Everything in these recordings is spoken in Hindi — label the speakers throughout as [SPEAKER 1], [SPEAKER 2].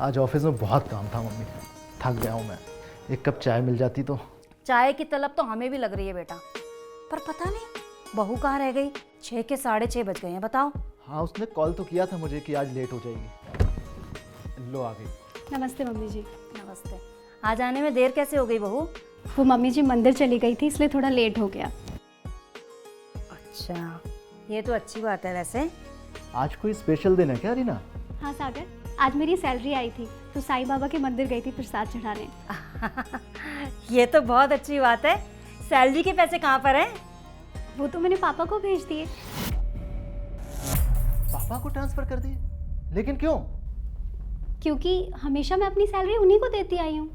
[SPEAKER 1] आज ऑफिस में बहुत काम था मम्मी, थक गया हूँ मैं। एक कप चाय मिल जाती तो।
[SPEAKER 2] चाय की तलब तो हमें भी लग रही है बेटा, पर पता नहीं बहू कहाँ रह गई। 6 के 6:30 बज गए हैं, बताओ।
[SPEAKER 1] हाँ, उसने कॉल तो किया था मुझे कि आज लेट हो जाएगी। लो आ गई।
[SPEAKER 3] नमस्ते मम्मी जी।
[SPEAKER 2] नमस्ते। आज आने में देर कैसे हो गई बहू?
[SPEAKER 3] वो मम्मी जी मंदिर चली गई थी इसलिए थोड़ा लेट हो गया।
[SPEAKER 2] अच्छा, ये तो अच्छी बात है वैसे।
[SPEAKER 1] आज कोई स्पेशल दिन है क्या रीना?
[SPEAKER 3] हाँ सागर, आज मेरी सैलरी आई थी तो साईं बाबा के मंदिर गई थी प्रसाद चढ़ाने।
[SPEAKER 2] ये तो बहुत अच्छी बात है। सैलरी के पैसे कहाँ पर हैं?
[SPEAKER 3] वो तो मैंने पापा को भेज दिए।
[SPEAKER 1] पापा को ट्रांसफर कर दिए? लेकिन क्यों?
[SPEAKER 3] क्योंकि हमेशा मैं अपनी सैलरी उन्हीं को देती आई हूँ।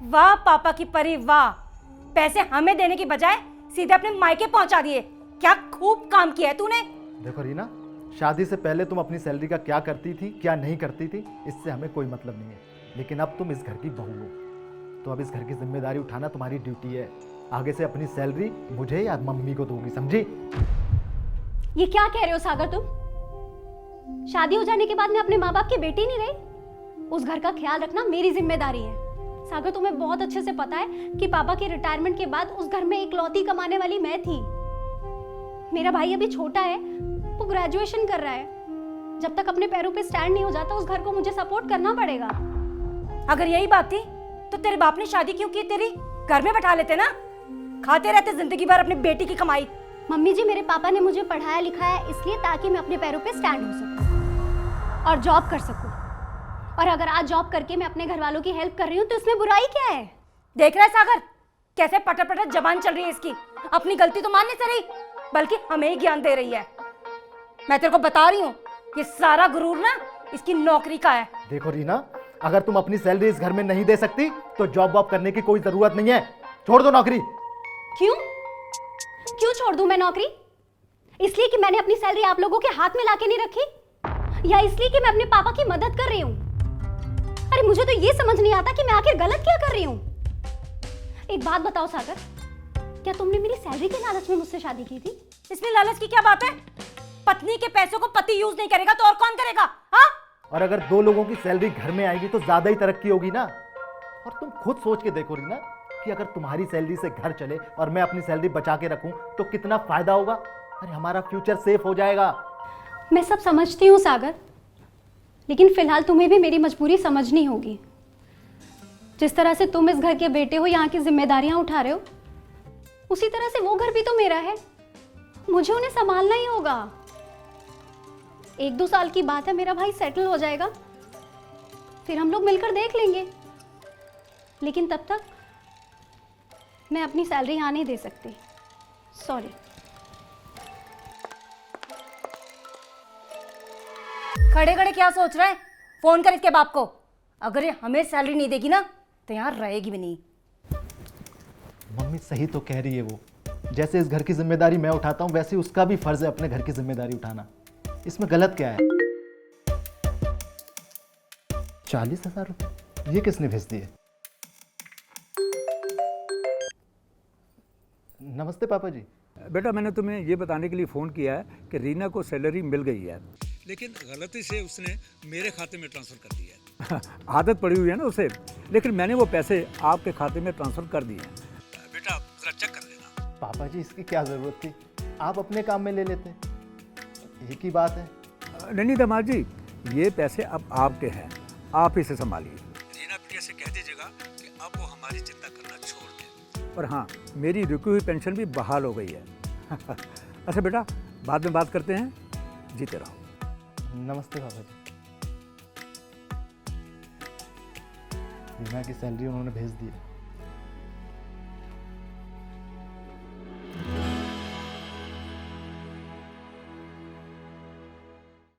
[SPEAKER 2] वाह पापा की परी वाह, पैसे हमें देने की बजाय सीधे अपने मायके पहुंचा दिए। क्या खूब काम किया है तूने।
[SPEAKER 1] देखो रीना, शादी से पहले तुम अपनी सैलरी का क्या करती थी क्या नहीं करती थी इससे हमें कोई मतलब नहीं है, लेकिन अब तुम इस घर की बहू हो तो अब इस घर की जिम्मेदारी उठाना तुम्हारी ड्यूटी है। आगे से अपनी सैलरी मुझे या मम्मी को दोगी, समझी?
[SPEAKER 3] ये क्या कह रहे हो सागर तुम? शादी हो जाने के बाद मैं अपने माँ बाप की बेटी नहीं रही? उस घर का ख्याल रखना मेरी जिम्मेदारी है। सागर, तुम्हें बहुत अच्छे से पता है कि पापा के रिटायरमेंट के बाद उस घर में इकलौती कमाने वाली मैं थी। मेरा भाई अभी छोटा है, वो ग्रेजुएशन कर रहा है। जब तक अपने पैरों पे स्टैंड नहीं हो जाता उस घर को मुझे सपोर्ट करना पड़ेगा।
[SPEAKER 2] अगर यही बात थी तो तेरे बाप ने शादी क्यों की? तेरी घर में बैठा लेते ना, खाते रहते जिंदगी भर अपनी बेटी की कमाई।
[SPEAKER 3] मम्मी जी, मेरे पापा ने मुझे पढ़ाया लिखाया इसलिए ताकि मैं अपने पैरों पे स्टैंड हो सकूं और जॉब कर सकूं। और अगर आज जॉब करके मैं अपने घर वालों की हेल्प कर रही हूँ तो इसमें बुराई क्या है?
[SPEAKER 2] देख रहा है सागर, कैसे पटर पटर जबान चल रही है इसकी। अपनी गलती तो मानने से रही, बल्कि हमें ही ज्ञान दे रही है। मैं तेरे को बता रही हूँ, ये सारा गुरूर ना इसकी नौकरी का है।
[SPEAKER 1] देखो रीना, अगर तुम अपनी सैलरी इस घर में नहीं दे सकती तो जॉब वॉब करने की कोई जरूरत नहीं है। छोड़ दो नौकरी।
[SPEAKER 3] क्यों क्यों छोड़ दूं मैं नौकरी? इसलिए कि मैंने अपनी सैलरी आप लोगों के हाथ में लाके नहीं रखी, या इसलिए कि मैं अपने पापा की मदद कर रही हूँ? अरे मुझे तो ये समझ नहीं आता कि मैं आखिर गलत क्या कर रही हूँ। एक बात बताओ सागर, क्या तुमने मेरी सैलरी के लालच में मुझसे शादी की थी?
[SPEAKER 2] इसमें लालच की क्या बात है? पत्नी के पैसों को पति यूज नहीं करेगा तो और कौन करेगा? हाँ,
[SPEAKER 1] और अगर दो लोगों की सैलरी घर में आएगी तो ज्यादा ही तरक्की होगी ना। और तुम खुद सोच के देखो रीना कि अगर तुम्हारी सैलरी से घर चले और मैं अपनी सैलरी बचा के रखूं तो कितना फायदा होगा। अरे हमारा फ्यूचर सेफ हो जाएगा।
[SPEAKER 3] मैं सब समझती हूँ सागर, लेकिन फिलहाल तुम्हें भी मेरी मजबूरी समझनी होगी। जिस तरह से तुम इस घर के बेटे हो, यहाँ की जिम्मेदारियां उठा रहे हो, उसी तरह से वो घर भी तो मेरा है। मुझे उन्हें संभालना ही होगा। 1-2 साल की बात है, मेरा भाई सेटल हो जाएगा, फिर हम लोग मिलकर देख लेंगे। लेकिन तब तक मैं अपनी सैलरी यहाँ नहीं दे सकती। सॉरी।
[SPEAKER 2] खड़े खड़े क्या सोच रहा है? फोन कर इसके बाप को। अगर ये हमें सैलरी नहीं देगी ना तो यहाँ रहेगी भी नहीं।
[SPEAKER 1] मम्मी सही तो कह रही है वो। जैसे इस घर की जिम्मेदारी मैं उठाता हूँ वैसे उसका भी फर्ज है अपने घर की जिम्मेदारी उठाना। इसमें गलत क्या है? 40,000 रुपये ये किसने भेज दिए? नमस्ते पापा जी।
[SPEAKER 4] बेटा, मैंने तुम्हें ये बताने के लिए फ़ोन किया है कि रीना को सैलरी मिल गई है,
[SPEAKER 5] लेकिन गलती से उसने मेरे खाते में ट्रांसफ़र कर दिया है।
[SPEAKER 4] आदत पड़ी हुई है ना उसे, लेकिन मैंने वो पैसे आपके खाते में ट्रांसफ़र कर दिए हैं।
[SPEAKER 5] बेटा जरा चेक कर लेना।
[SPEAKER 1] पापा जी इसकी क्या ज़रूरत थी? आप अपने काम में ले लेते, एक ही बात है।
[SPEAKER 4] नहीं दामाद जी, ये पैसे अब आपके हैं, आप इसे संभालिए।
[SPEAKER 5] रीना बिटिया से कह दीजिएगा कि अब वो हमारी चिंता करना छोड़ दें।
[SPEAKER 4] और हाँ, मेरी रुकी हुई पेंशन भी बहाल हो गई है। अच्छा बेटा, बाद में बात करते हैं, जीते रहो।
[SPEAKER 1] नमस्ते पापा जी। रीना की सैलरी उन्होंने भेज दी है।